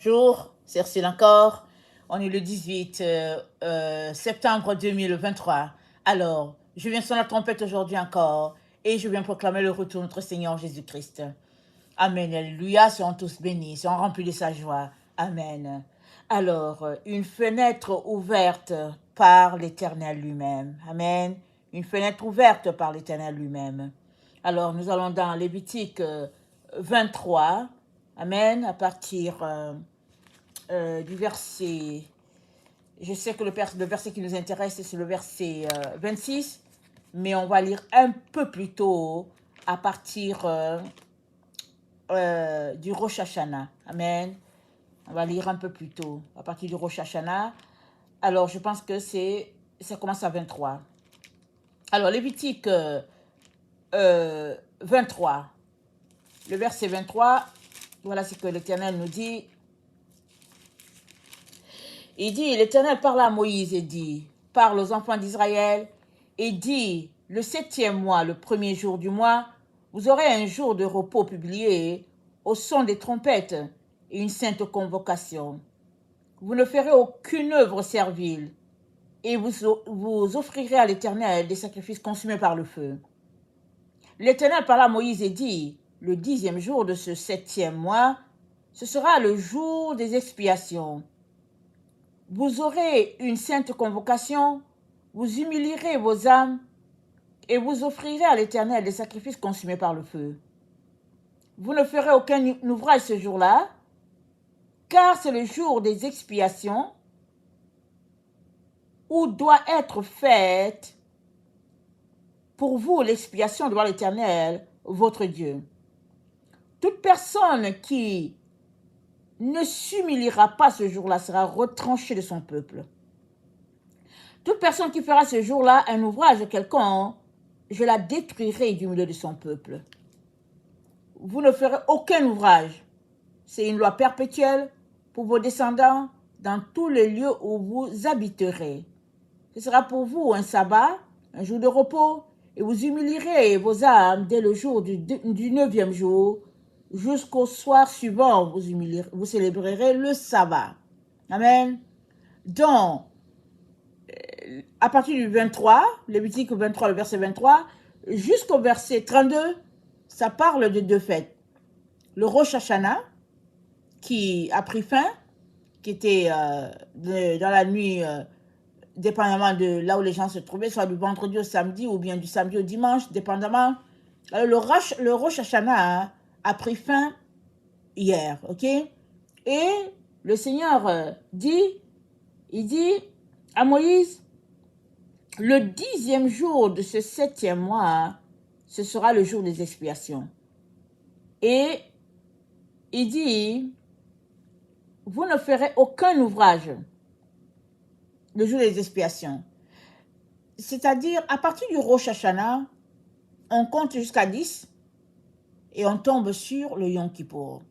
Bonjour, c'est Ursule encore. On est le 18 septembre 2023. Alors, je viens sur la trompette aujourd'hui encore et je viens proclamer le retour de notre Seigneur Jésus-Christ. Amen, alléluia, soyons tous bénis, soyons remplis de sa joie. Amen. Alors, une fenêtre ouverte par l'Éternel lui-même. Amen. Une fenêtre ouverte par l'Éternel lui-même. Alors, nous allons dans Lévitique 23. Amen, à partir du verset, je sais que le verset qui nous intéresse, c'est le verset 26, mais on va lire un peu plus tôt à partir du Rosh Hashanah. Amen. On va lire un peu plus tôt à partir du Rosh Hashanah. Alors, je pense que ça commence à 23. Alors, Lévitique 23, le verset 23, voilà ce que l'Éternel nous dit. Il dit, l'Éternel parla à Moïse et dit, parle aux enfants d'Israël et dit, le 7e mois, le 1er jour du mois, vous aurez un jour de repos publié au son des trompettes et une sainte convocation. Vous ne ferez aucune œuvre servile et vous offrirez à l'Éternel des sacrifices consumés par le feu. L'Éternel parla à Moïse et dit, le 10e jour de ce 7e mois, ce sera le jour des expiations. Vous aurez une sainte convocation, vous humilierez vos âmes et vous offrirez à l'Éternel des sacrifices consumés par le feu. Vous ne ferez aucun ouvrage ce jour-là, car c'est le jour des expiations où doit être faite pour vous l'expiation devant l'Éternel, votre Dieu. Toute personne qui ne s'humiliera pas ce jour-là sera retranchée de son peuple. Toute personne qui fera ce jour-là un ouvrage quelconque, je la détruirai du milieu de son peuple. Vous ne ferez aucun ouvrage. C'est une loi perpétuelle pour vos descendants dans tous les lieux où vous habiterez. Ce sera pour vous un sabbat, un jour de repos, et vous humilierez vos âmes dès le jour du 9e jour jusqu'au soir suivant. Vous célébrerez le sabbat. Amen. Donc, à partir du 23, Lévitique 23, le verset 23, jusqu'au verset 32, ça parle de deux fêtes. Le Rosh Hashanah, qui a pris fin, qui était dans la nuit, dépendamment de là où les gens se trouvaient, soit du vendredi au samedi ou bien du samedi au dimanche, dépendamment. Alors, le Rosh Hashanah a pris fin hier, ok? Et le Seigneur il dit à Moïse, le 10e jour de ce 7e mois, ce sera le jour des expiations. Et il dit, vous ne ferez aucun ouvrage le jour des expiations. C'est-à-dire, à partir du Rosh Hashanah, on compte jusqu'à 10 et on tombe sur le Yom Kippour.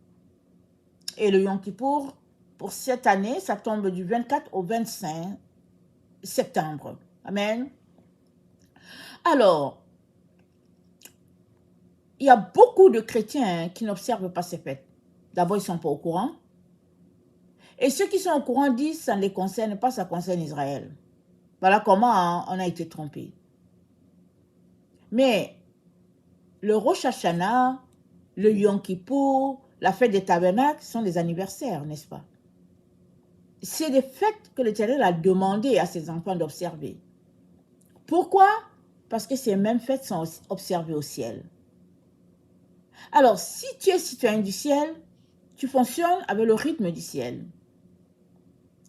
Et le Yom Kippour, pour cette année, ça tombe du 24 au 25 septembre. Amen. Alors, il y a beaucoup de chrétiens qui n'observent pas ces fêtes. D'abord, ils ne sont pas au courant. Et ceux qui sont au courant disent que ça ne les concerne pas, ça concerne Israël. Voilà comment on a été trompé. Mais le Rosh Hashanah, le Yom Kippour, la fête des tabernacles sont des anniversaires, n'est-ce pas? C'est des fêtes que l'Éternel a demandé à ses enfants d'observer. Pourquoi? Parce que ces mêmes fêtes sont observées au ciel. Alors, si tu es citoyen du ciel, tu fonctionnes avec le rythme du ciel.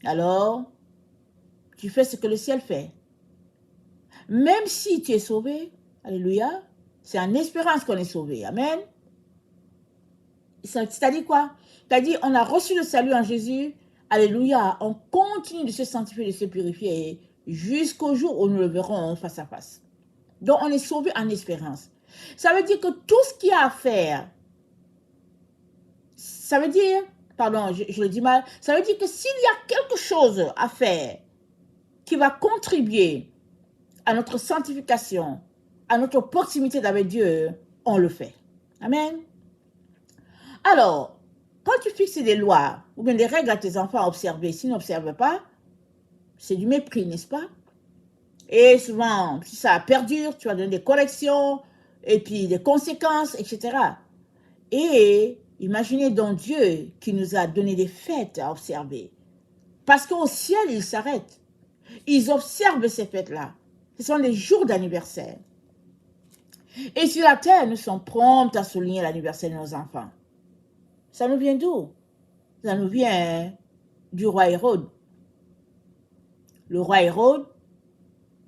Alors, tu fais ce que le ciel fait. Même si tu es sauvé, alléluia, c'est en espérance qu'on est sauvé. Amen. C'est-à-dire quoi? C'est-à-dire, on a reçu le salut en Jésus, alléluia, on continue de se sanctifier, de se purifier jusqu'au jour où nous le verrons face à face. Donc, on est sauvé en espérance. Ça veut dire que tout ce qu'il y a à faire, ça veut dire, pardon, je le dis mal, ça veut dire que s'il y a quelque chose à faire qui va contribuer à notre sanctification, à notre proximité avec Dieu, on le fait. Amen. Alors, quand tu fixes des lois ou bien des règles à tes enfants à observer, s'ils n'observent pas, c'est du mépris, n'est-ce pas? Et souvent, si ça perdure, tu vas donner des corrections et puis des conséquences, etc. Et imaginez donc Dieu qui nous a donné des fêtes à observer. Parce qu'au ciel, ils s'arrêtent. Ils observent ces fêtes-là. Ce sont des jours d'anniversaire. Et sur la terre, nous sommes prompts à souligner l'anniversaire de nos enfants. Ça nous vient d'où? Ça nous vient du roi Hérode. Le roi Hérode,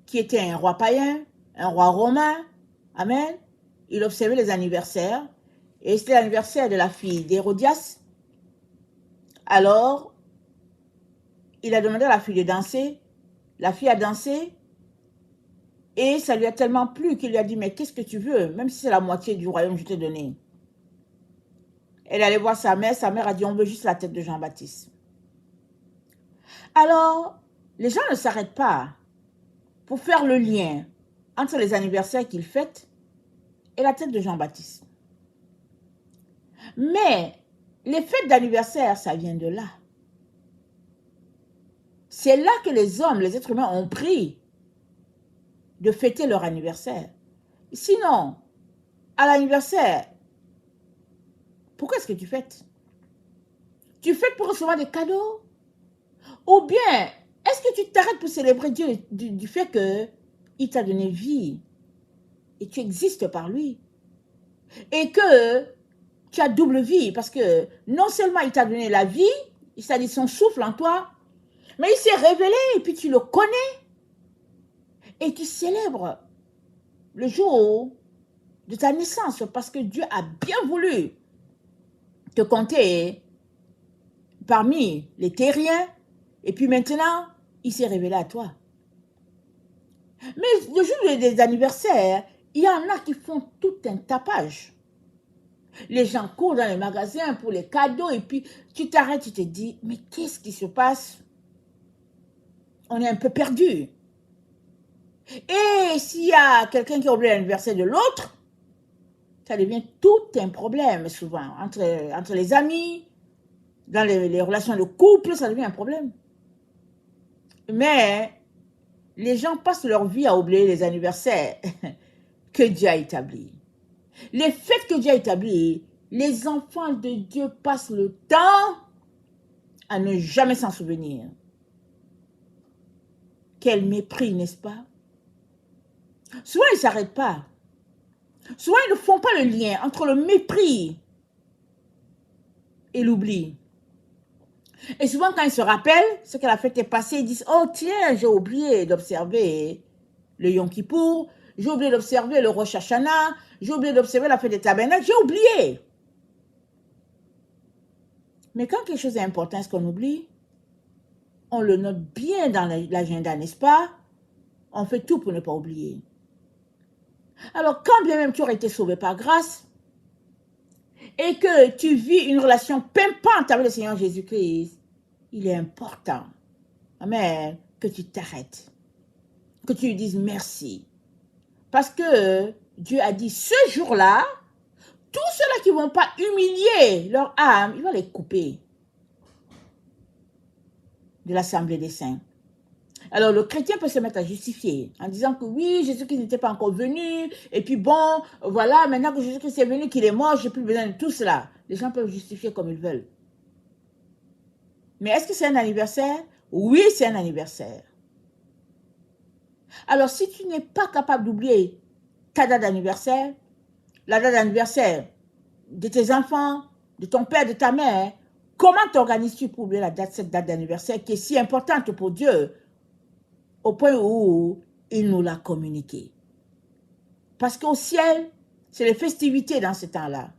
qui était un roi païen, un roi romain, amen, il observait les anniversaires. Et c'était l'anniversaire de la fille d'Hérodias. Alors, il a demandé à la fille de danser. La fille a dansé. Et ça lui a tellement plu qu'il lui a dit, mais qu'est-ce que tu veux? Même si c'est la moitié du royaume que je t'ai donné. Elle est allée voir sa mère a dit, on veut juste la tête de Jean-Baptiste. Alors, les gens ne s'arrêtent pas pour faire le lien entre les anniversaires qu'ils fêtent et la tête de Jean-Baptiste. Mais les fêtes d'anniversaire, ça vient de là. C'est là que les hommes, les êtres humains ont pris de fêter leur anniversaire. Sinon, à l'anniversaire, pourquoi est-ce que tu fêtes? Tu fêtes pour recevoir des cadeaux? Ou bien, est-ce que tu t'arrêtes pour célébrer Dieu du fait qu'il t'a donné vie et tu existes par lui? Et que tu as double vie parce que non seulement il t'a donné la vie, c'est-à-dire son souffle en toi, mais il s'est révélé et puis tu le connais et tu célèbres le jour de ta naissance parce que Dieu a bien voulu te compter parmi les terriens et puis maintenant, il s'est révélé à toi. Mais le jour des anniversaires, il y en a qui font tout un tapage. Les gens courent dans les magasins pour les cadeaux et puis tu t'arrêtes, tu te dis, mais qu'est-ce qui se passe? On est un peu perdu. Et s'il y a quelqu'un qui oublie l'anniversaire de l'autre, ça devient tout un problème souvent. Entre les amis, dans les relations de couple, ça devient un problème. Mais les gens passent leur vie à oublier les anniversaires que Dieu a établis. Les fêtes que Dieu a établies, les enfants de Dieu passent le temps à ne jamais s'en souvenir. Quel mépris, n'est-ce pas? Souvent, ils ne s'arrêtent pas. Souvent, ils ne font pas le lien entre le mépris et l'oubli. Et souvent, quand ils se rappellent ce que la fête est passée, ils disent, oh tiens, j'ai oublié d'observer le Yom Kippour, j'ai oublié d'observer le Rosh Hashanah, j'ai oublié d'observer la fête des tabernacles, j'ai oublié. Mais quand quelque chose est important, est-ce qu'on oublie? On le note bien dans l'agenda, n'est-ce pas? On fait tout pour ne pas oublier. Alors, quand bien même tu aurais été sauvé par grâce et que tu vis une relation pimpante avec le Seigneur Jésus-Christ, il est important, amen, que tu t'arrêtes, que tu lui dises merci. Parce que Dieu a dit, ce jour-là, tous ceux-là qui ne vont pas humilier leur âme, il va les couper de l'assemblée des saints. Alors, le chrétien peut se mettre à justifier en disant que oui, Jésus-Christ n'était pas encore venu, et puis bon, voilà, maintenant que Jésus-Christ est venu, qu'il est mort, je n'ai plus besoin de tout cela. Les gens peuvent justifier comme ils veulent. Mais est-ce que c'est un anniversaire? Oui, c'est un anniversaire. Alors, si tu n'es pas capable d'oublier ta date d'anniversaire, la date d'anniversaire de tes enfants, de ton père, de ta mère, comment t'organises-tu pour oublier cette date d'anniversaire qui est si importante pour Dieu, au point où il nous l'a communiqué? Parce qu'au ciel, c'est les festivités dans ce temps-là.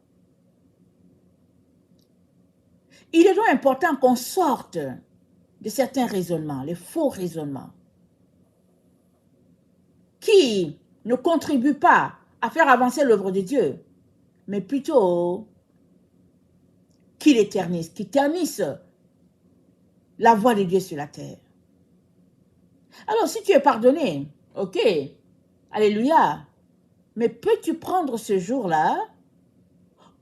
Il est donc important qu'on sorte de certains raisonnements, les faux raisonnements, qui ne contribuent pas à faire avancer l'œuvre de Dieu, mais plutôt qui ternissent la voix de Dieu sur la terre. Alors, si tu es pardonné, ok, alléluia, mais peux-tu prendre ce jour-là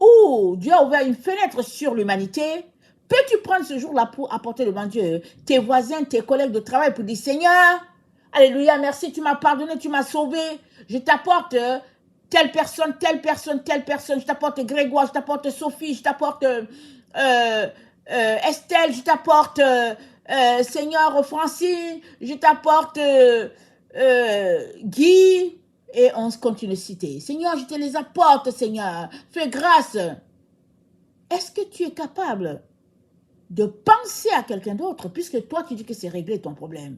où Dieu a ouvert une fenêtre sur l'humanité, peux-tu prendre ce jour-là pour apporter devant Dieu tes voisins, tes collègues de travail pour dire Seigneur, alléluia, merci, tu m'as pardonné, tu m'as sauvé, je t'apporte telle personne, telle personne, telle personne, je t'apporte Grégoire, je t'apporte Sophie, je t'apporte Estelle, je t'apporte Seigneur Francine, je t'apporte Guy, et on continue de citer. Seigneur, je te les apporte, Seigneur, fais grâce. Est-ce que tu es capable de penser à quelqu'un d'autre, puisque toi, tu dis que c'est réglé ton problème?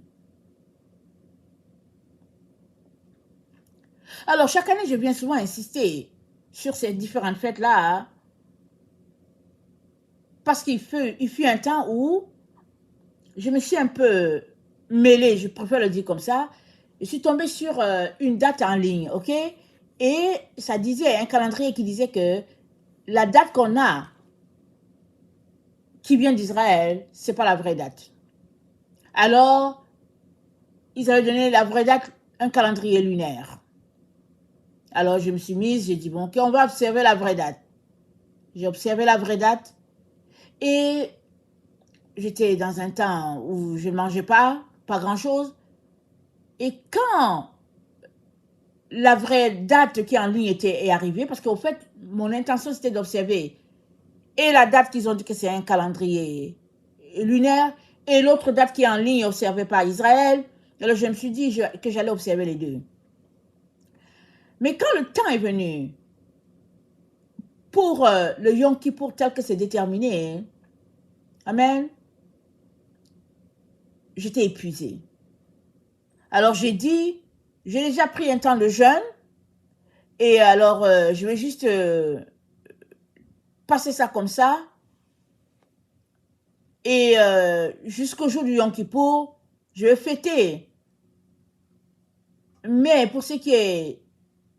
Alors, chaque année, je viens souvent insister sur ces différentes fêtes-là, parce qu'il fut un temps où je me suis un peu mêlée, je préfère le dire comme ça. Je suis tombée sur une date en ligne, ok? Et ça disait, un calendrier qui disait que la date qu'on a, qui vient d'Israël, c'est pas la vraie date. Alors, ils avaient donné la vraie date, un calendrier lunaire. Alors, je me suis mise, j'ai dit, bon, ok, on va observer la vraie date. J'ai observé la vraie date et j'étais dans un temps où je ne mangeais pas grand-chose. Et quand la vraie date qui est en ligne est arrivée, parce qu'au fait, mon intention, c'était d'observer et la date qu'ils ont dit que c'est un calendrier lunaire, et l'autre date qui est en ligne observée par Israël. Alors, je me suis dit que j'allais observer les deux. Mais quand le temps est venu pour le Yom Kippour tel que c'est déterminé, amen, j'étais épuisée. Alors, j'ai dit, j'ai déjà pris un temps de jeûne, et alors, je vais juste passer ça comme ça, et jusqu'au jour du Yom Kippour, je vais fêter. Mais pour ce qui est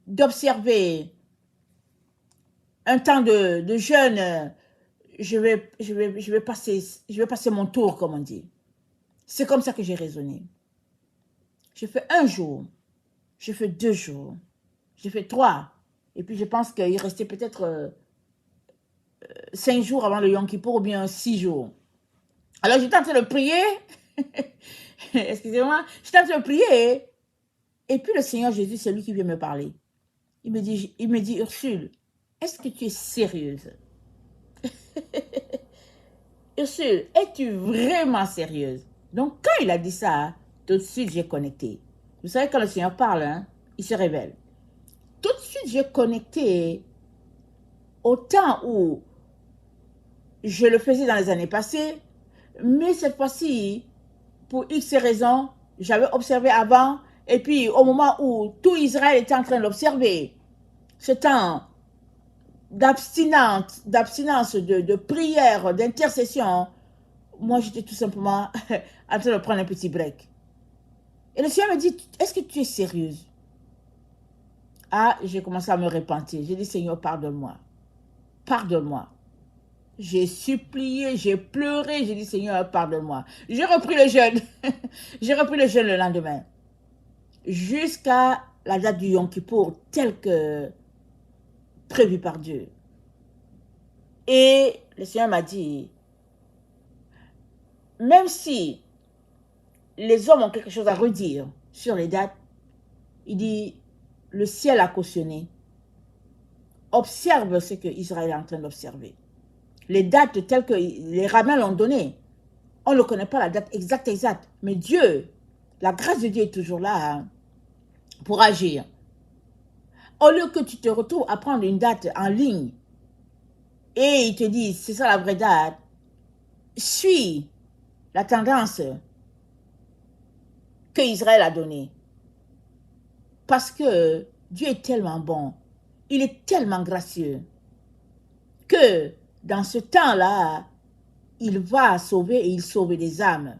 d'observer un temps de jeûne, je vais passer mon tour, comme on dit. C'est comme ça que j'ai raisonné. J'ai fait un jour, j'ai fait 2 jours, j'ai fait 3, et puis je pense qu'il restait peut-être 5 jours avant le Yom Kippour, ou bien 6 jours. Alors j'étais en train de prier, excusez-moi, j'étais en train de prier, et puis le Seigneur Jésus, c'est lui qui vient me parler. Il me dit, Ursule, est-ce que tu es sérieuse? Ursule, es-tu vraiment sérieuse? Donc, quand il a dit ça, tout de suite, j'ai connecté. Vous savez, quand le Seigneur parle, hein, il se révèle. Tout de suite, j'ai connecté au temps où je le faisais dans les années passées, mais cette fois-ci, pour X raisons, j'avais observé avant, et puis au moment où tout Israël était en train de l'observer, ce temps d'abstinence, de prière, d'intercession, moi j'étais tout simplement en train de prendre un petit break. Et le Seigneur me dit, est-ce que tu es sérieuse? Ah, j'ai commencé à me repentir. J'ai dit, Seigneur, pardonne-moi. Pardonne-moi. J'ai supplié, j'ai pleuré, j'ai dit, Seigneur, pardonne-moi. J'ai repris le jeûne. J'ai repris le jeûne le lendemain. Jusqu'à la date du Yom Kippour, telle que prévue par Dieu. Et le Seigneur m'a dit, même si les hommes ont quelque chose à redire sur les dates, il dit, le ciel a cautionné. Observe ce que Israël est en train d'observer. Les dates telles que les rabbins l'ont données, on ne connaît pas la date exacte, mais Dieu, la grâce de Dieu est toujours là, hein, pour agir. Au lieu que tu te retrouves à prendre une date en ligne et ils te disent, c'est ça la vraie date, suis la tendance que Israël a donnée. Parce que Dieu est tellement bon, il est tellement gracieux, que dans ce temps-là, il va sauver et il sauve des âmes.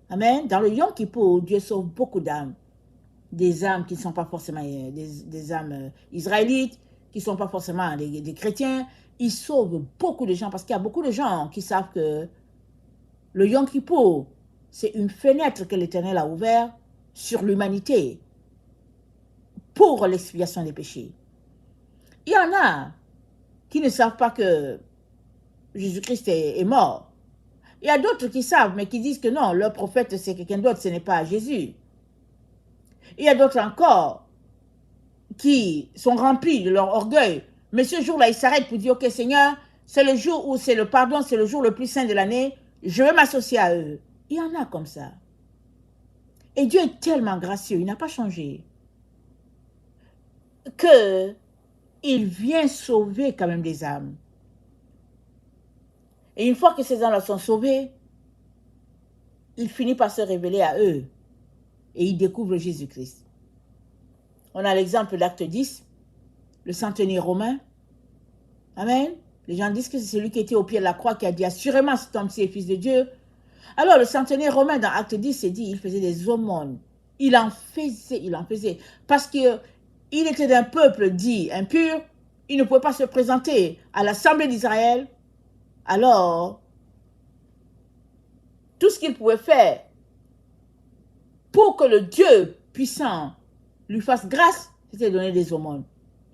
Amen. Dans le Yom Kippour, Dieu sauve beaucoup d'âmes. Des âmes qui ne sont pas forcément des âmes israélites, qui ne sont pas forcément des chrétiens. Il sauve beaucoup de gens parce qu'il y a beaucoup de gens qui savent que le Yom Kippour, c'est une fenêtre que l'Éternel a ouverte sur l'humanité pour l'expiation des péchés. Il y en a qui ne savent pas que Jésus-Christ est mort. Il y a d'autres qui savent, mais qui disent que non, leur prophète, c'est quelqu'un d'autre, ce n'est pas Jésus. Il y a d'autres encore qui sont remplis de leur orgueil. Mais ce jour-là, ils s'arrêtent pour dire, ok Seigneur, c'est le jour où c'est le pardon, c'est le jour le plus saint de l'année, je vais m'associer à eux. Il y en a comme ça. Et Dieu est tellement gracieux, il n'a pas changé, qu'il vient sauver quand même des âmes. Et une fois que ces âmes-là sont sauvées, il finit par se révéler à eux. Et ils découvrent Jésus-Christ. On a l'exemple d'Acte 10, le centenier romain. Amen. Les gens disent que c'est celui qui était au pied de la croix qui a dit assurément cet homme-ci est fils de Dieu. Alors le centenier romain dans Acte 10, c'est dit, il faisait des aumônes. Il en faisait. Parce qu'il était d'un peuple dit impur, il ne pouvait pas se présenter à l'Assemblée d'Israël. Alors, tout ce qu'il pouvait faire pour que le Dieu puissant lui fasse grâce, c'était donner des aumônes.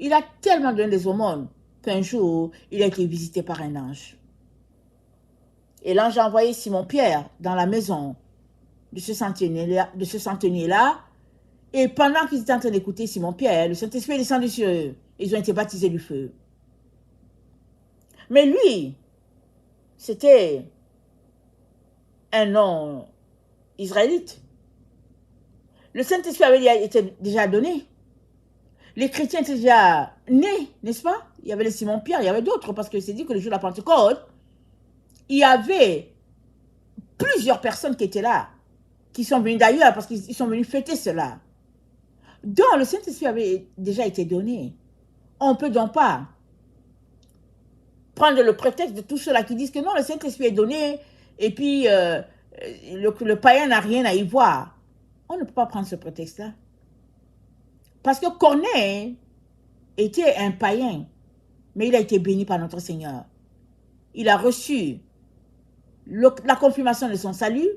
Il a tellement donné des aumônes qu'un jour, il a été visité par un ange. Et l'ange a envoyé Simon-Pierre dans la maison de ce centenier-là. Et pendant qu'ils étaient en train d'écouter Simon-Pierre, le Saint-Esprit est descendu sur eux. Ils ont été baptisés du feu. Mais lui, c'était un nom israélite. Le Saint-Esprit avait été déjà donné. Les chrétiens étaient déjà nés, n'est-ce pas? Il y avait les Simon-Pierre, il y avait d'autres, parce que c'est dit que le jour de la Pentecôte, il y avait plusieurs personnes qui étaient là, qui sont venues d'ailleurs, parce qu'ils sont venus fêter cela. Donc, le Saint-Esprit avait déjà été donné. On ne peut donc pas prendre le prétexte de tous ceux-là qui disent que non, le Saint-Esprit est donné, et puis le païen n'a rien à y voir. On ne peut pas prendre ce prétexte-là. Parce que Corneille était un païen, mais il a été béni par notre Seigneur. Il a reçu la confirmation de son salut,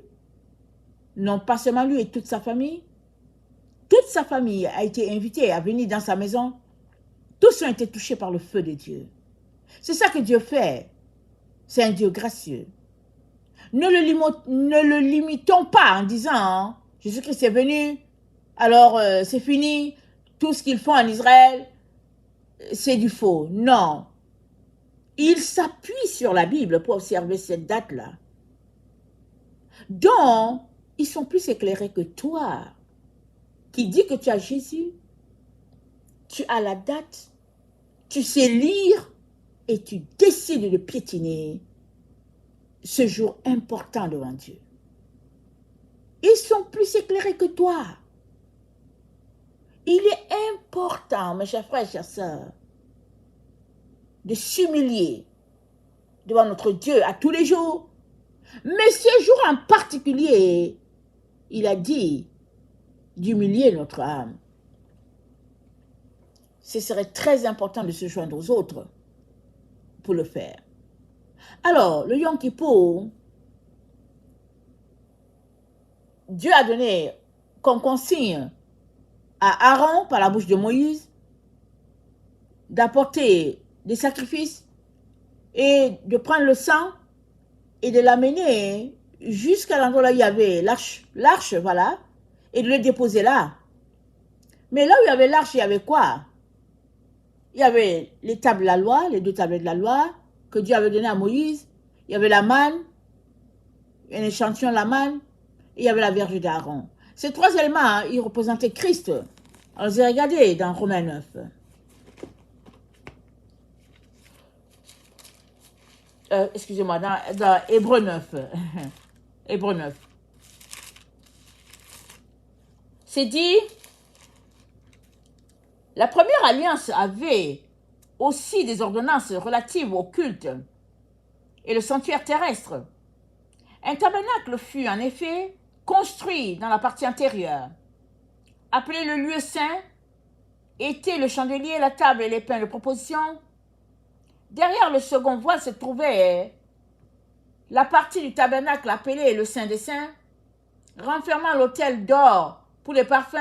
non pas seulement lui et toute sa famille. Toute sa famille a été invitée à venir dans sa maison. Tous ont été touchés par le feu de Dieu. C'est ça que Dieu fait. C'est un Dieu gracieux. Ne le limitons pas en disant Jésus-Christ est venu, alors c'est fini, tout ce qu'ils font en Israël, c'est du faux. Non. Il s'appuie sur la Bible pour observer cette date-là. Donc, ils sont plus éclairés que toi, qui dis que tu as Jésus, tu as la date, tu sais lire et tu décides de piétiner ce jour important devant Dieu. Ils sont plus éclairés que toi. Il est important, mes chers frères et chères sœurs, de s'humilier devant notre Dieu à tous les jours. Mais ce jour en particulier, il a dit d'humilier notre âme. Ce serait très important de se joindre aux autres pour le faire. Alors, le Yom Kippour, Dieu a donné comme consigne à Aaron, par la bouche de Moïse, d'apporter des sacrifices et de prendre le sang et de l'amener jusqu'à l'endroit où il y avait l'arche, voilà, et de le déposer là. Mais là où il y avait l'arche, il y avait quoi? Il y avait les tables de la loi, les 2 tablettes de la loi que Dieu avait donné à Moïse. Il y avait la manne, un échantillon de la manne, et il y avait la Vierge d'Aaron. Ces 3 éléments, hein, ils représentaient Christ. Alors, j'ai regardé dans Romains 9. Excusez-moi, dans Hébreux 9. Hébreux 9. C'est dit, la première alliance avait aussi des ordonnances relatives au culte et le sanctuaire terrestre. Un tabernacle fut en effet construit dans la partie antérieure. Appelé le lieu saint, était le chandelier, la table et les pains de proposition. Derrière le second voile se trouvait la partie du tabernacle appelée le Saint des Saints, renfermant l'autel d'or pour les parfums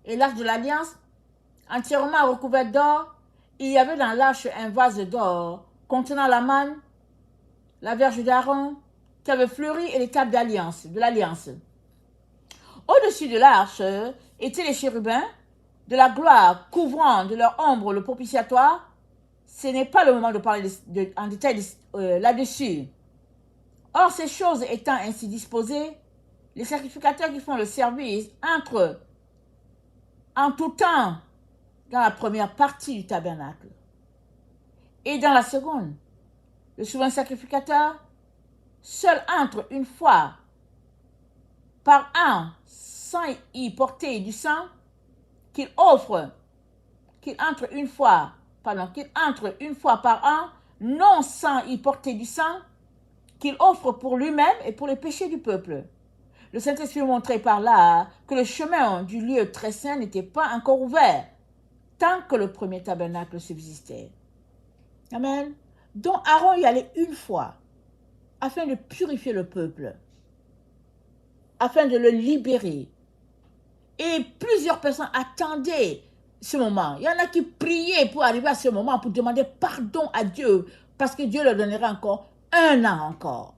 et l'arche de l'alliance, entièrement recouvert d'or, il y avait dans l'arche un vase d'or contenant la manne, la verge d'Aaron, qui avait fleuri et les tables d'alliance, de l'alliance. Au-dessus de l'arche étaient les chérubins de la gloire couvrant de leur ombre le propitiatoire. Ce n'est pas le moment de parler en détail là-dessus. Or, ces choses étant ainsi disposées, les sacrificateurs qui font le service entrent en tout temps dans la première partie du tabernacle. Et dans la seconde, le souverain sacrificateur seul entre une fois par an sans y porter du sang, qu'il entre une fois par an, non sans y porter du sang, qu'il offre pour lui-même et pour les péchés du peuple. Le Saint-Esprit montrait par là que le chemin du lieu très saint n'était pas encore ouvert, tant que le premier tabernacle subsistait. Amen. Donc Aaron y allait une fois, afin de purifier le peuple, afin de le libérer. Et plusieurs personnes attendaient ce moment. Il y en a qui priaient pour arriver à ce moment, pour demander pardon à Dieu, parce que Dieu leur donnerait encore un an encore.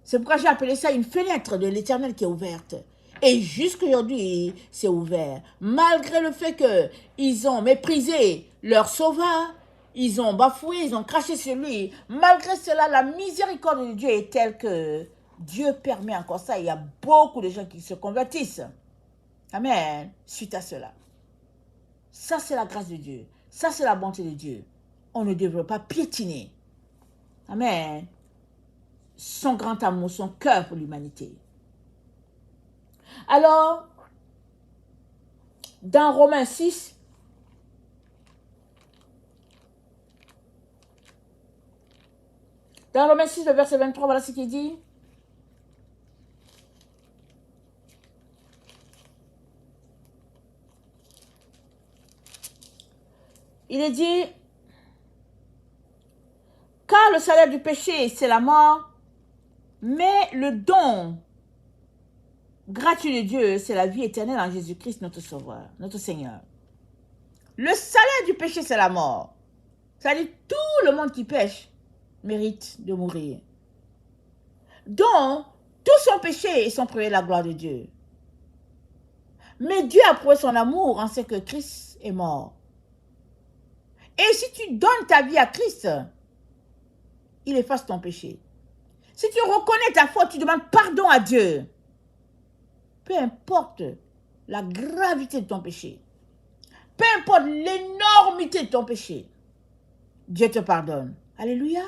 C'est pourquoi j'ai appelé ça une fenêtre de l'Éternel qui est ouverte. Et jusqu'aujourd'hui, c'est ouvert. Malgré le fait qu'ils ont méprisé leur sauveur, ils ont bafoué, ils ont craché sur lui. Malgré cela, la miséricorde de Dieu est telle que Dieu permet encore ça. Il y a beaucoup de gens qui se convertissent. Amen. Suite à cela. Ça, c'est la grâce de Dieu. Ça, c'est la bonté de Dieu. On ne devrait pas piétiner. Amen. Son grand amour, son cœur pour l'humanité. Alors, dans Romains 6, le verset 23, voilà ce qu'il dit. Il est dit, car le salaire du péché, c'est la mort, mais le don gratuit de Dieu, c'est la vie éternelle en Jésus-Christ, notre Sauveur, notre Seigneur. Le salaire du péché, c'est la mort. C'est-à-dire, tout le monde qui pêche mérite de mourir. Donc, tout son péché est sans priver la gloire de Dieu. Mais Dieu a prouvé son amour en ce que Christ est mort. Et si tu donnes ta vie à Christ, il efface ton péché. Si tu reconnais ta faute, tu demandes pardon à Dieu. Peu importe la gravité de ton péché, peu importe l'énormité de ton péché, Dieu te pardonne. Alléluia.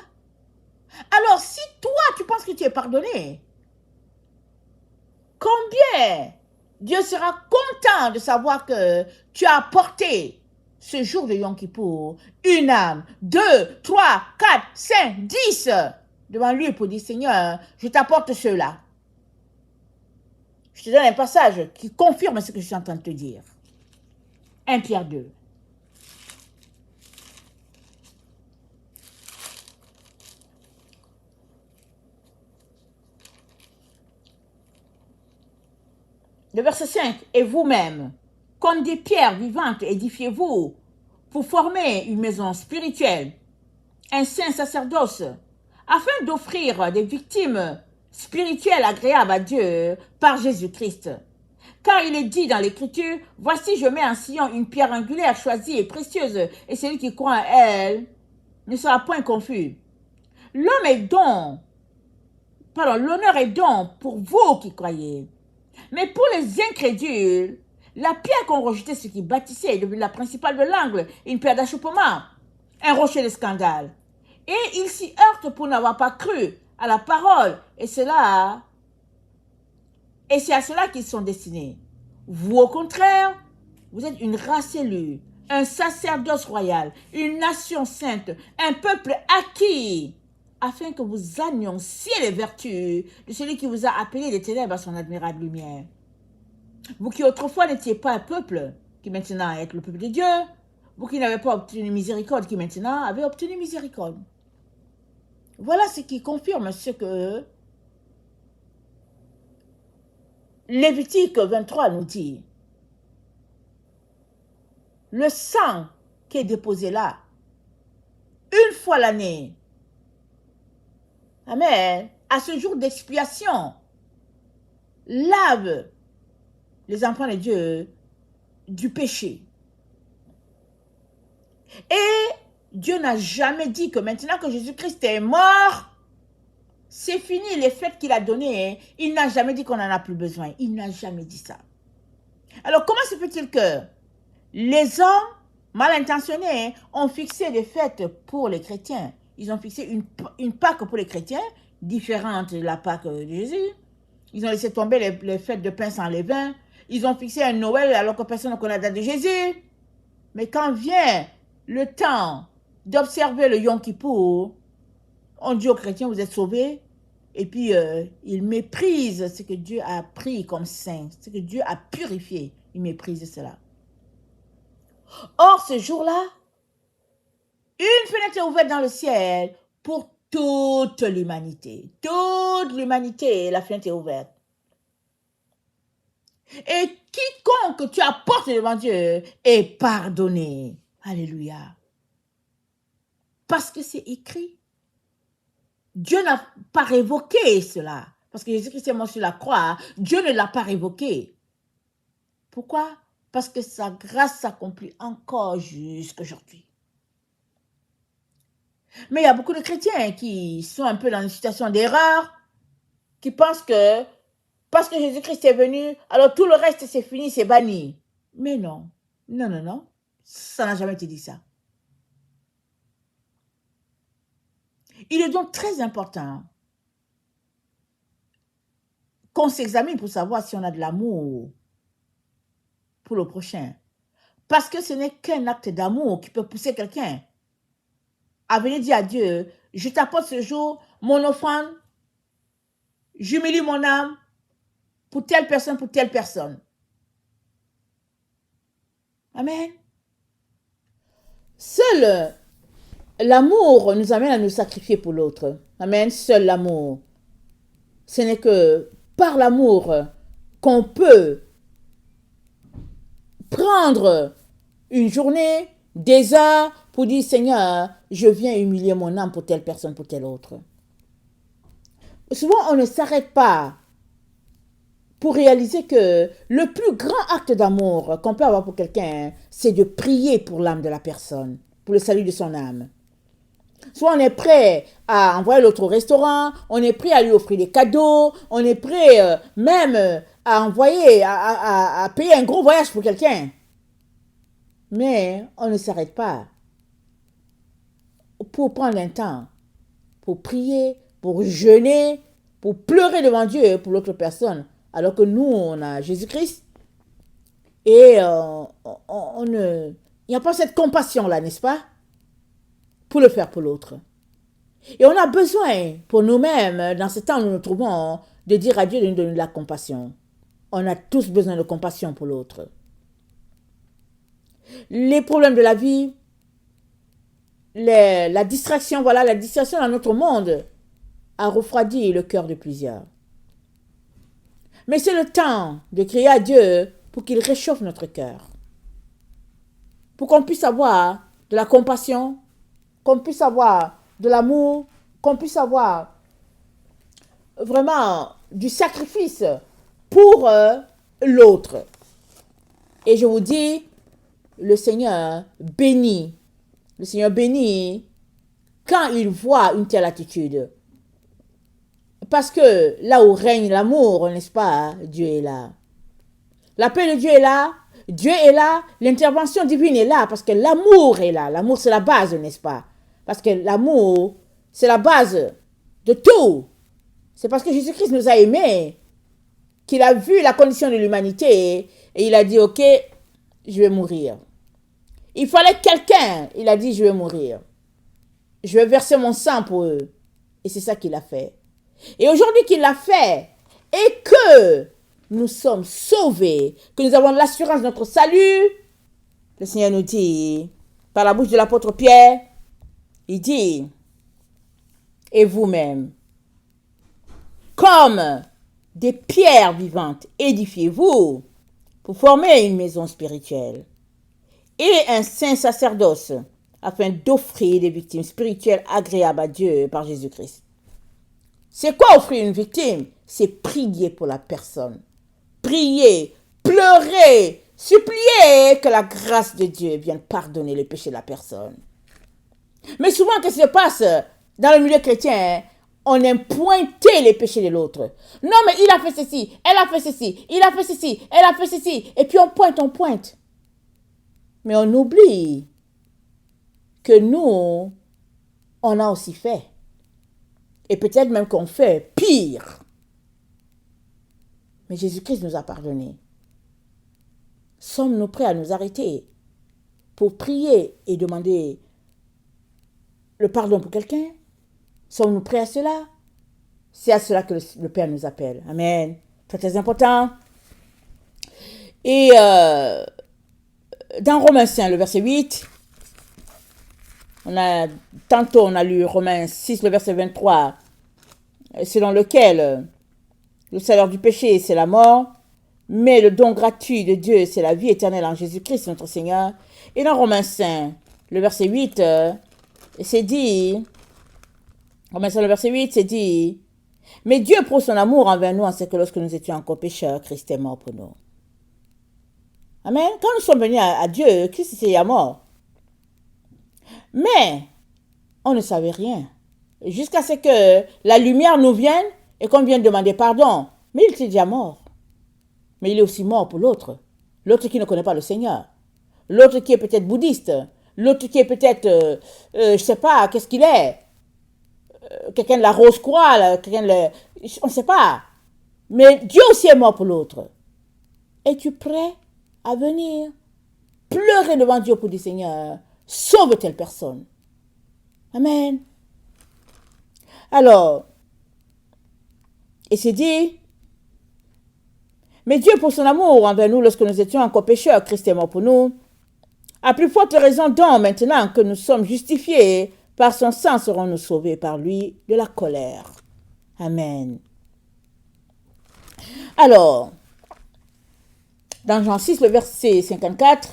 Alors, si toi, tu penses que tu es pardonné, combien Dieu sera content de savoir que tu as apporté ce jour de Yom Kippour une âme, 2, 3, 4, 5, 10 devant lui pour dire, Seigneur, je t'apporte ceux-là. Je te donne un passage qui confirme ce que je suis en train de te dire. 1 Pierre 2. Le verset 5. Et vous-même, comme des pierres vivantes, édifiez-vous pour former une maison spirituelle, un saint sacerdoce, afin d'offrir des victimes spirituelles agréables à Dieu par Jésus-Christ. Car il est dit dans l'Écriture, voici je mets en Sion une pierre angulaire choisie et précieuse, et celui qui croit en elle ne sera point confus. L'honneur est don pour vous qui croyez. Mais pour les incrédules, la pierre qu'ont rejetée ceux qui bâtissaient est devenue la principale de l'angle, une pierre d'achoppement, un rocher de scandale. Et ils s'y heurtent pour n'avoir pas cru à la parole, et c'est à cela qu'ils sont destinés. Vous, au contraire, vous êtes une race élue, un sacerdoce royal, une nation sainte, un peuple acquis, afin que vous annonciez les vertus de celui qui vous a appelé des ténèbres à son admirable lumière. Vous qui autrefois n'étiez pas un peuple, qui maintenant êtes le peuple de Dieu, vous qui n'avez pas obtenu miséricorde, qui maintenant avez obtenu miséricorde. Voilà ce qui confirme ce que Lévitique 23 nous dit. Le sang qui est déposé là une fois l'année. Amen. À ce jour d'expiation, lave les enfants de Dieu du péché. Et Dieu n'a jamais dit que maintenant que Jésus-Christ est mort, c'est fini les fêtes qu'il a données. Il n'a jamais dit qu'on n'en a plus besoin. Il n'a jamais dit ça. Alors comment se fait-il que les hommes mal intentionnés ont fixé des fêtes pour les chrétiens? Ils ont fixé une Pâque pour les chrétiens, différente de la Pâque de Jésus. Ils ont laissé tomber les fêtes de pain sans levain. Ils ont fixé un Noël alors que personne ne connaît la date de Jésus. Mais quand vient le temps d'observer le Yom Kippour, on dit aux chrétiens, vous êtes sauvés. Et puis, ils méprisent ce que Dieu a pris comme saint, ce que Dieu a purifié. Ils méprisent cela. Or, ce jour-là, une fenêtre est ouverte dans le ciel pour toute l'humanité. Toute l'humanité, la fenêtre est ouverte. Et quiconque tu apportes devant Dieu est pardonné. Alléluia. Parce que c'est écrit. Dieu n'a pas révoqué cela. Parce que Jésus-Christ est mort sur la croix. Dieu ne l'a pas révoqué. Pourquoi? Parce que sa grâce s'accomplit encore jusqu'aujourd'hui. Mais il y a beaucoup de chrétiens qui sont un peu dans une situation d'erreur, qui pensent que parce que Jésus-Christ est venu, alors tout le reste c'est fini, c'est banni. Mais non, non, non, non, ça n'a jamais été dit ça. Il est donc très important qu'on s'examine pour savoir si on a de l'amour pour le prochain. Parce que ce n'est qu'un acte d'amour qui peut pousser quelqu'un à venir dire à Dieu, je t'apporte ce jour mon offrande, j'humilie mon âme pour telle personne, pour telle personne. Amen. Seul l'amour nous amène à nous sacrifier pour l'autre. Amen. Seul l'amour. Ce n'est que par l'amour qu'on peut prendre une journée, des heures pour dire Seigneur, je viens humilier mon âme pour telle personne, pour telle autre. Souvent, on ne s'arrête pas pour réaliser que le plus grand acte d'amour qu'on peut avoir pour quelqu'un, c'est de prier pour l'âme de la personne, pour le salut de son âme. Soit on est prêt à envoyer l'autre au restaurant, on est prêt à lui offrir des cadeaux, on est prêt même à envoyer, à payer un gros voyage pour quelqu'un. Mais on ne s'arrête pas pour prendre un temps, pour prier, pour jeûner, pour pleurer devant Dieu pour l'autre personne. Alors que nous, on a Jésus-Christ et il n'y a pas cette compassion-là, n'est-ce pas? Pour le faire pour l'autre. Et on a besoin, pour nous-mêmes, dans ce temps où nous nous trouvons, de dire à Dieu de nous donner de la compassion. On a tous besoin de compassion pour l'autre. Les problèmes de la vie, la distraction, voilà, la distraction dans notre monde a refroidi le cœur de plusieurs. Mais c'est le temps de crier à Dieu pour qu'il réchauffe notre cœur. Pour qu'on puisse avoir de la compassion, qu'on puisse avoir de l'amour, qu'on puisse avoir vraiment du sacrifice pour l'autre. Et je vous dis, le Seigneur bénit quand il voit une telle attitude. Parce que là où règne l'amour, n'est-ce pas, Dieu est là. La paix de Dieu est là, Dieu est là, l'intervention divine est là, parce que l'amour est là. L'amour, c'est la base, n'est-ce pas? Parce que l'amour, c'est la base de tout. C'est parce que Jésus-Christ nous a aimés qu'il a vu la condition de l'humanité et il a dit, ok, je vais mourir. Il fallait quelqu'un, il a dit, je vais mourir. Je vais verser mon sang pour eux. Et c'est ça qu'il a fait. Et aujourd'hui qu'il l'a fait, et que nous sommes sauvés, que nous avons l'assurance de notre salut, le Seigneur nous dit, par la bouche de l'apôtre Pierre, il dit, et vous-même, comme des pierres vivantes, édifiez-vous pour former une maison spirituelle et un saint sacerdoce afin d'offrir des victimes spirituelles agréables à Dieu par Jésus-Christ. C'est quoi offrir une victime? C'est prier pour la personne. Prier, pleurer, supplier que la grâce de Dieu vienne pardonner les péchés de la personne. Mais souvent, qu'est-ce qui se passe dans le milieu chrétien? On aime pointer les péchés de l'autre. Non, mais il a fait ceci, elle a fait ceci, il a fait ceci, elle a fait ceci. Et puis on pointe. Mais on oublie que nous, on a aussi fait. Et peut-être même qu'on fait pire. Mais Jésus-Christ nous a pardonné. Sommes-nous prêts à nous arrêter pour prier et demander le pardon pour quelqu'un? Sommes-nous prêts à cela? C'est à cela que le Père nous appelle. Amen. Très, très important. Et dans Romains 5, le verset 8, tantôt on a lu Romains 6, le verset 23, selon lequel le salaire du péché, c'est la mort, mais le don gratuit de Dieu, c'est la vie éternelle en Jésus-Christ, notre Seigneur. Et dans Romains 5, le verset 8, c'est dit, Romains 5, le verset 8, c'est dit, mais Dieu prouve son amour envers nous, en ce que lorsque nous étions encore pécheurs, Christ est mort pour nous. Amen. Quand nous sommes venus à Dieu, Christ est mort. Mais on ne savait rien. Jusqu'à ce que la lumière nous vienne et qu'on vienne demander pardon. Mais il était déjà mort. Mais il est aussi mort pour l'autre. L'autre qui ne connaît pas le Seigneur. L'autre qui est peut-être bouddhiste. L'autre qui est peut-être, je ne sais pas, qu'est-ce qu'il est. Quelqu'un de la Rose-Croix, on ne sait pas. Mais Dieu aussi est mort pour l'autre. Es-tu prêt à venir pleurer devant Dieu pour dire, Seigneur, sauve telle personne? Amen. Alors, et c'est dit, mais Dieu, pour son amour envers nous, lorsque nous étions encore pécheurs, Christ est mort pour nous. À plus forte raison donc, maintenant que nous sommes justifiés par son sang, serons-nous sauvés par lui de la colère. Amen. Alors, dans Jean 6, le verset 54,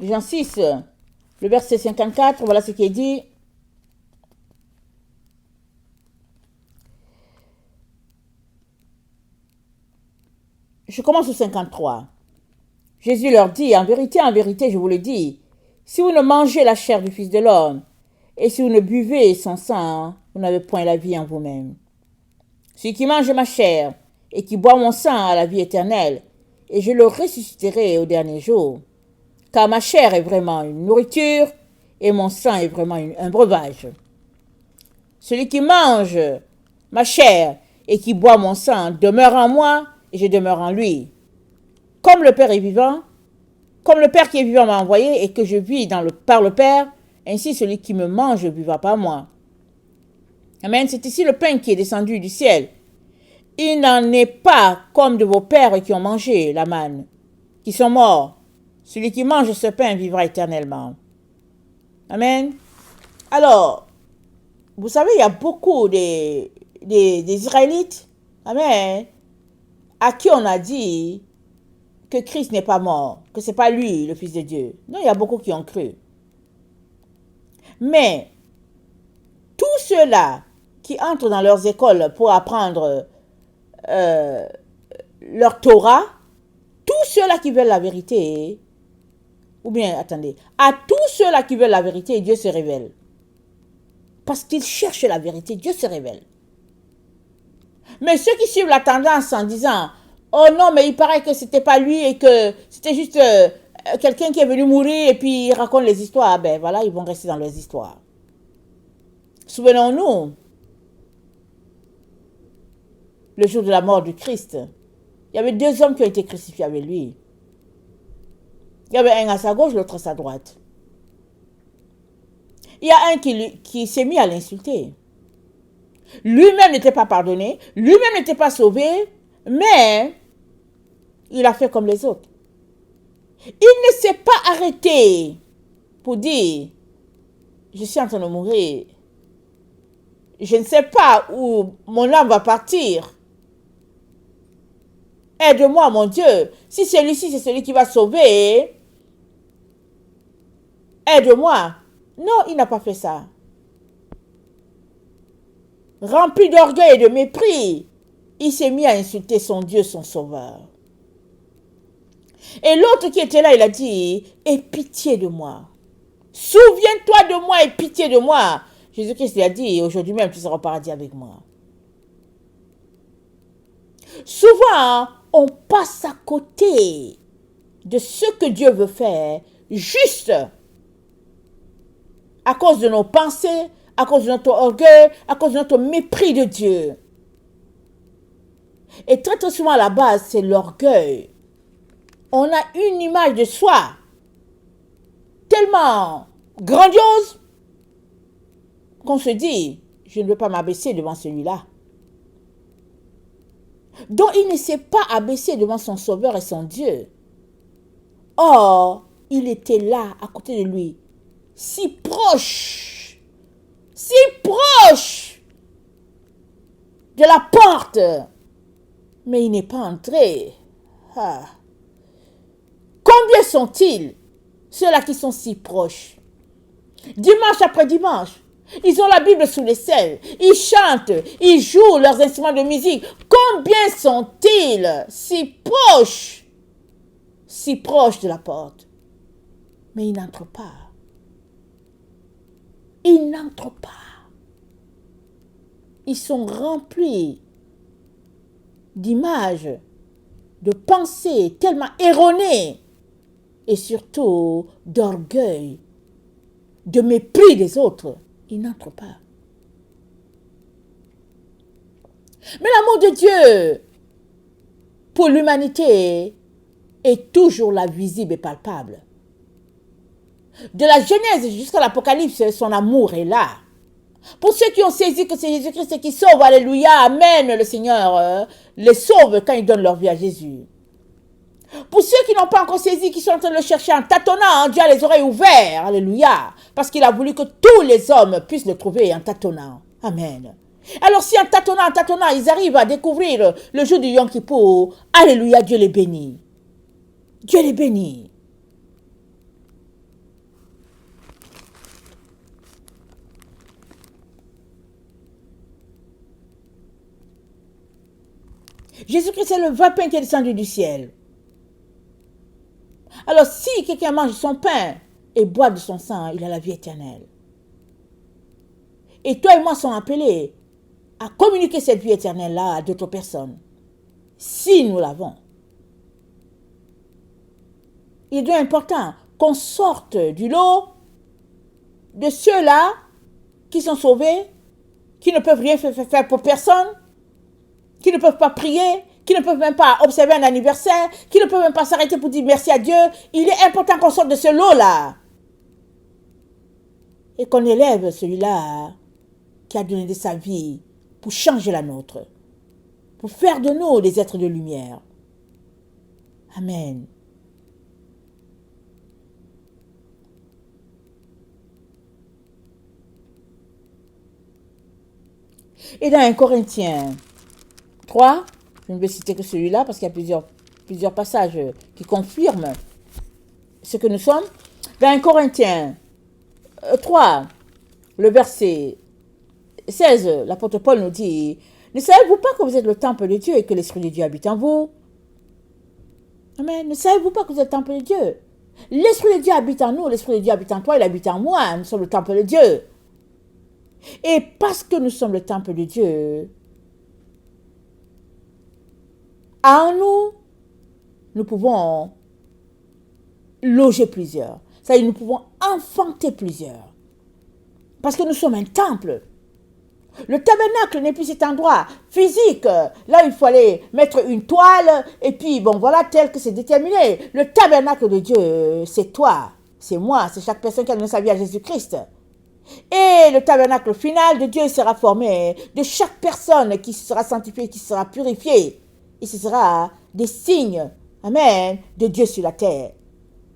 Jean 6, le verset 54, voilà ce qui est dit. Je commence au 53. Jésus leur dit, en vérité, je vous le dis, si vous ne mangez la chair du Fils de l'homme, et si vous ne buvez son sang, vous n'avez point la vie en vous-même. Celui qui mange ma chair et qui boit mon sang a la vie éternelle, et je le ressusciterai au dernier jour. Car ma chair est vraiment une nourriture, et mon sang est vraiment un breuvage. Celui qui mange ma chair et qui boit mon sang demeure en moi, et je demeure en lui. Comme le Père est vivant, comme le Père qui est vivant m'a envoyé et que je vis par le Père, ainsi celui qui me mange vivra par moi. Amen. C'est ici le pain qui est descendu du ciel. Il n'en est pas comme de vos pères qui ont mangé la manne, qui sont morts. Celui qui mange ce pain vivra éternellement. Amen. Alors, vous savez, il y a beaucoup des Israélites, amen, à qui on a dit que Christ n'est pas mort, que ce n'est pas lui, le Fils de Dieu. Non, il y a beaucoup qui ont cru. Mais, tous ceux-là qui entrent dans leurs écoles pour apprendre leur Torah, tous ceux-là qui veulent la vérité, ou bien, attendez, à tous ceux-là qui veulent la vérité, Dieu se révèle. Parce qu'ils cherchent la vérité, Dieu se révèle. Mais ceux qui suivent la tendance en disant, oh non, mais il paraît que c'était pas lui et que c'était juste quelqu'un qui est venu mourir et puis il raconte les histoires, ben voilà, ils vont rester dans leurs histoires. Souvenons-nous, le jour de la mort du Christ, il y avait 2 hommes qui ont été crucifiés avec lui. Il y avait un à sa gauche, l'autre à sa droite. Il y a un qui s'est mis à l'insulter. Lui-même n'était pas pardonné, lui-même n'était pas sauvé, mais il a fait comme les autres. Il ne s'est pas arrêté pour dire, je suis en train de mourir, je ne sais pas où mon âme va partir. Aide-moi, mon Dieu. Si celui-ci, c'est celui qui va sauver, aide-moi. Non, il n'a pas fait ça. Rempli d'orgueil et de mépris, il s'est mis à insulter son Dieu, son Sauveur. Et l'autre qui était là, il a dit, aie pitié de moi. Souviens-toi de moi et pitié de moi. Jésus-Christ lui a dit, aujourd'hui même, tu seras au paradis avec moi. Souvent, on passe à côté de ce que Dieu veut faire, juste à cause de nos pensées, à cause de notre orgueil, à cause de notre mépris de Dieu. Et très très souvent à la base, c'est l'orgueil. On a une image de soi tellement grandiose qu'on se dit, je ne veux pas m'abaisser devant celui-là. Donc il ne s'est pas abaissé devant son Sauveur et son Dieu. Or, il était là, à côté de lui, si proche de la porte. Mais il n'est pas entré. Ah. Combien sont-ils, ceux-là qui sont si proches? Dimanche après dimanche, ils ont la Bible sous les selles, ils chantent, ils jouent leurs instruments de musique. Combien sont-ils si proches de la porte? Mais ils n'entrent pas. Ils n'entrent pas. Ils sont remplis d'images, de pensées tellement erronées et surtout d'orgueil, de mépris des autres. Ils n'entrent pas. Mais l'amour de Dieu pour l'humanité est toujours là, visible et palpable. De la Genèse jusqu'à l'Apocalypse, son amour est là. Pour ceux qui ont saisi que c'est Jésus-Christ qui sauve, alléluia, amen, le Seigneur les sauve quand ils donnent leur vie à Jésus. Pour ceux qui n'ont pas encore saisi, qui sont en train de le chercher en tâtonnant, Dieu a les oreilles ouvertes, alléluia, parce qu'il a voulu que tous les hommes puissent le trouver en tâtonnant. Amen. Alors si en tâtonnant, ils arrivent à découvrir le jour du Yom Kippour, alléluia, Dieu les bénit. Dieu les bénit. Jésus-Christ est le vrai pain qui est descendu du ciel. Alors si quelqu'un mange son pain et boit de son sang, il a la vie éternelle. Et toi et moi sommes appelés à communiquer cette vie éternelle-là à d'autres personnes. Si nous l'avons. Il est important qu'on sorte du lot de ceux-là qui sont sauvés, qui ne peuvent rien faire pour personne, qui ne peuvent pas prier, qui ne peuvent même pas observer un anniversaire, qui ne peuvent même pas s'arrêter pour dire merci à Dieu. Il est important qu'on sorte de ce lot-là. Et qu'on élève celui-là qui a donné de sa vie pour changer la nôtre, pour faire de nous des êtres de lumière. Amen. Et dans 1 Corinthiens 3, je ne vais citer que celui-là parce qu'il y a plusieurs passages qui confirment ce que nous sommes. Dans 1 Corinthiens 3, le verset 16, l'apôtre Paul nous dit, ne savez-vous pas que vous êtes le temple de Dieu et que l'Esprit de Dieu habite en vous? Amen. Ne savez-vous pas que vous êtes le temple de Dieu? L'Esprit de Dieu habite en nous, l'Esprit de Dieu habite en toi, il habite en moi. Nous sommes le temple de Dieu. Et parce que nous sommes le temple de Dieu, en nous, nous pouvons loger plusieurs. C'est-à-dire, nous pouvons enfanter plusieurs. Parce que nous sommes un temple. Le tabernacle n'est plus cet endroit physique. Là, il faut aller mettre une toile. Et puis, bon, voilà, tel que c'est déterminé. Le tabernacle de Dieu, c'est toi, c'est moi, c'est chaque personne qui a donné sa vie à Jésus-Christ. Et le tabernacle final de Dieu sera formé de chaque personne qui sera sanctifiée, qui sera purifiée. Et ce sera des signes, amen, de Dieu sur la terre.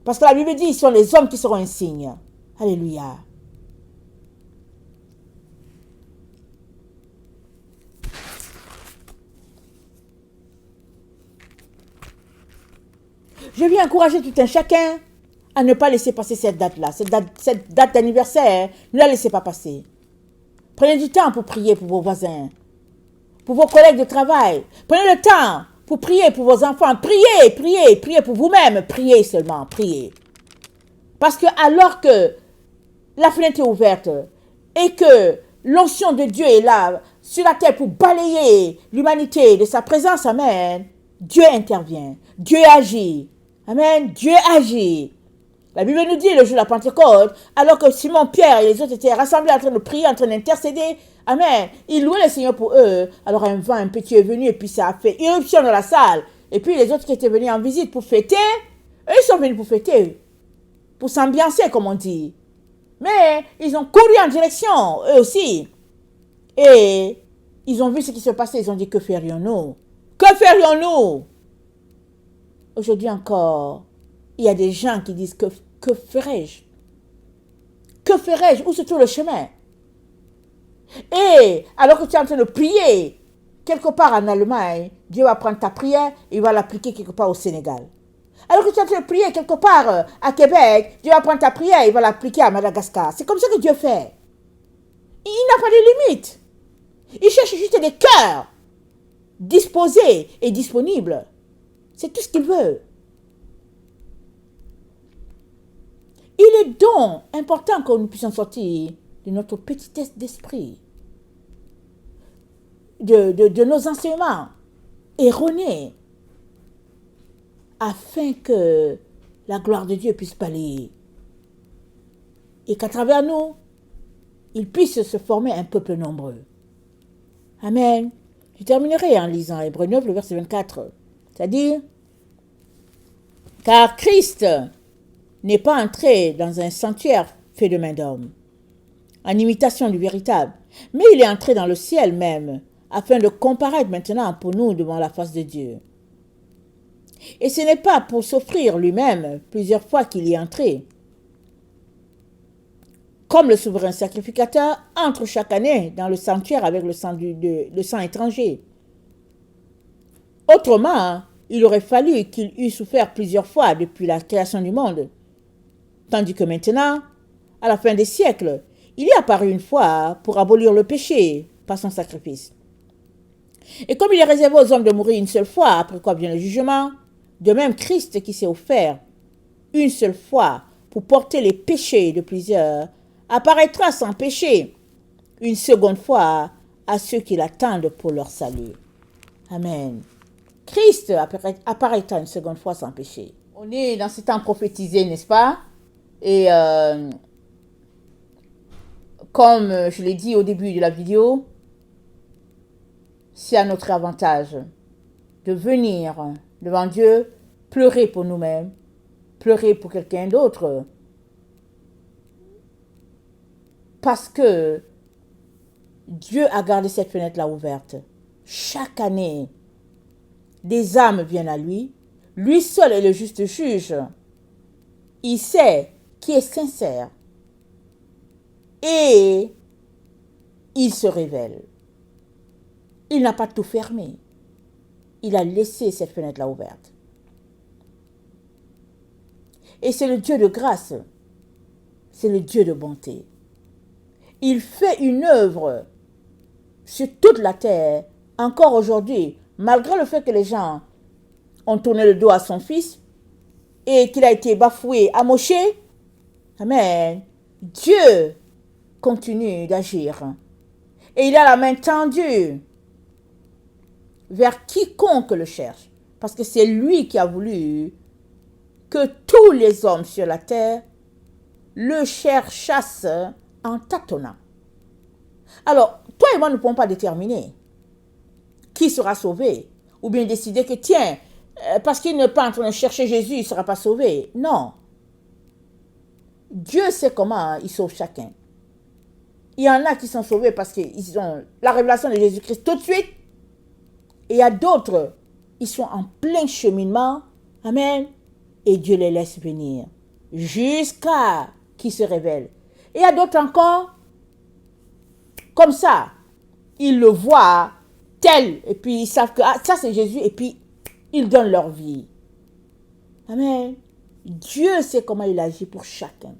Parce que la Bible dit, ce sont les hommes qui seront un signe. Alléluia. Je viens encourager tout un chacun à ne pas laisser passer cette date-là, cette date d'anniversaire, ne la laissez pas passer. Prenez du temps pour prier pour vos voisins, pour vos collègues de travail. Prenez le temps pour prier pour vos enfants. Priez pour vous-même. Priez seulement, priez. Parce que alors que la fenêtre est ouverte et que l'onction de Dieu est là sur la terre pour balayer l'humanité de sa présence, amen, Dieu intervient, Dieu agit, amen, Dieu agit. La Bible nous dit le jour de la Pentecôte, alors que Simon, Pierre et les autres étaient rassemblés en train de prier, en train d'intercéder, amen, ils louaient le Seigneur pour eux. Alors un vent, un petit est venu et puis ça a fait irruption dans la salle. Et puis les autres qui étaient venus en visite pour fêter, eux ils sont venus pour fêter, pour s'ambiancer comme on dit. Mais ils ont couru en direction, eux aussi. Et ils ont vu ce qui se passait, ils ont dit, que ferions-nous? Que ferions-nous? Aujourd'hui encore, il y a des gens qui disent, que ferais-je? Que ferais-je? Où se trouve le chemin? Et alors que tu es en train de prier, quelque part en Allemagne, Dieu va prendre ta prière et il va l'appliquer quelque part au Sénégal. Alors que tu es en train de prier quelque part à Québec, Dieu va prendre ta prière et il va l'appliquer à Madagascar. C'est comme ça que Dieu fait. Il n'a pas de limite. Il cherche juste des cœurs disposés et disponibles. C'est tout ce qu'il veut. Il est donc important que nous puissions sortir de notre petitesse d'esprit, de nos enseignements erronés, afin que la gloire de Dieu puisse balayer. Et qu'à travers nous, il puisse se former un peuple nombreux. Amen. Je terminerai en lisant Hébreux 9, le verset 24. C'est-à-dire, car Christ n'est pas entré dans un sanctuaire fait de main d'homme, en imitation du véritable, mais il est entré dans le ciel même, afin de comparaître maintenant pour nous devant la face de Dieu. Et ce n'est pas pour s'offrir lui-même plusieurs fois qu'il y est entré, comme le souverain sacrificateur entre chaque année dans le sanctuaire avec le sang étranger. Autrement, il aurait fallu qu'il eût souffert plusieurs fois depuis la création du monde. Tandis que maintenant, à la fin des siècles, il est apparu une fois pour abolir le péché par son sacrifice. Et comme il est réservé aux hommes de mourir une seule fois, après quoi vient le jugement, de même Christ qui s'est offert une seule fois pour porter les péchés de plusieurs, apparaîtra sans péché une seconde fois à ceux qui l'attendent pour leur salut. Amen. Christ apparaîtra une seconde fois sans péché. On est dans ce temps prophétisé, n'est-ce pas? Et comme je l'ai dit au début de la vidéo, c'est à notre avantage de venir devant Dieu, pleurer pour nous-mêmes, pleurer pour quelqu'un d'autre, parce que Dieu a gardé cette fenêtre-là ouverte. Chaque année, des âmes viennent à lui. Lui seul est le juste juge. Il sait qui est sincère. Et il se révèle. Il n'a pas tout fermé. Il a laissé cette fenêtre-là ouverte. Et c'est le Dieu de grâce. C'est le Dieu de bonté. Il fait une œuvre sur toute la terre, encore aujourd'hui, malgré le fait que les gens ont tourné le dos à son fils et qu'il a été bafoué, amoché. Amen. Dieu continue d'agir. Et il a la main tendue vers quiconque le cherche. Parce que c'est lui qui a voulu que tous les hommes sur la terre le cherchassent en tâtonnant. Alors, toi et moi ne pouvons pas déterminer qui sera sauvé. Ou bien décider que, tiens, parce qu'il n'est pas en train de chercher Jésus, il ne sera pas sauvé. Non. Dieu sait comment il sauve chacun. Il y en a qui sont sauvés parce qu'ils ont la révélation de Jésus-Christ tout de suite. Et il y a d'autres, ils sont en plein cheminement. Amen. Et Dieu les laisse venir jusqu'à qu'ils se révèlent. Et il y a d'autres encore, comme ça, ils le voient tel, et puis ils savent que ça c'est Jésus, et puis ils donnent leur vie. Amen. Dieu sait comment il agit pour chacun.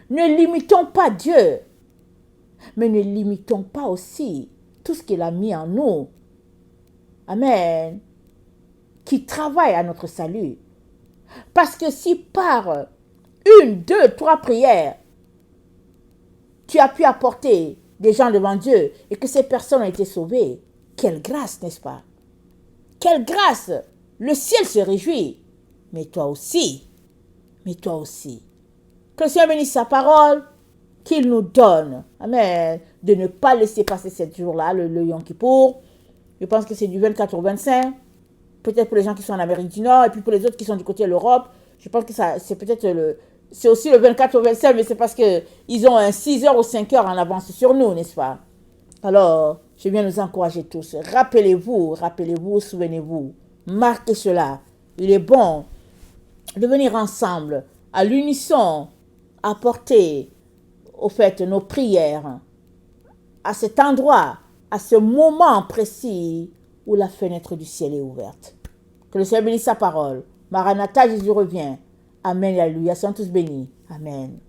Ne limitons pas Dieu, mais ne limitons pas aussi tout ce qu'il a mis en nous. Amen. Qui travaille à notre salut. Parce que si par 1, 2, 3 prières, tu as pu apporter des gens devant Dieu et que ces personnes ont été sauvées, quelle grâce, n'est-ce pas? Quelle grâce! Le ciel se réjouit. Mais toi aussi. Mais toi aussi. Que le Seigneur bénisse sa parole, qu'il nous donne, amen, de ne pas laisser passer 7 jours-là, le Yom Kippour. Je pense que c'est du 24 au 25. Peut-être pour les gens qui sont en Amérique du Nord, et puis pour les autres qui sont du côté de l'Europe, je pense que c'est peut-être c'est aussi le 24 au 25, mais c'est parce qu'ils ont un 6 heures ou 5 heures en avance sur nous, n'est-ce pas? Alors, je viens nous encourager tous. Rappelez-vous, souvenez-vous, marquez cela. Il est bon de venir ensemble, à l'unisson, apporter, au fait, nos prières à cet endroit, à ce moment précis où la fenêtre du ciel est ouverte. Que le Seigneur bénisse sa parole. Maranatha, Jésus revient. Amen, alléluia. Soyons tous bénis. Amen.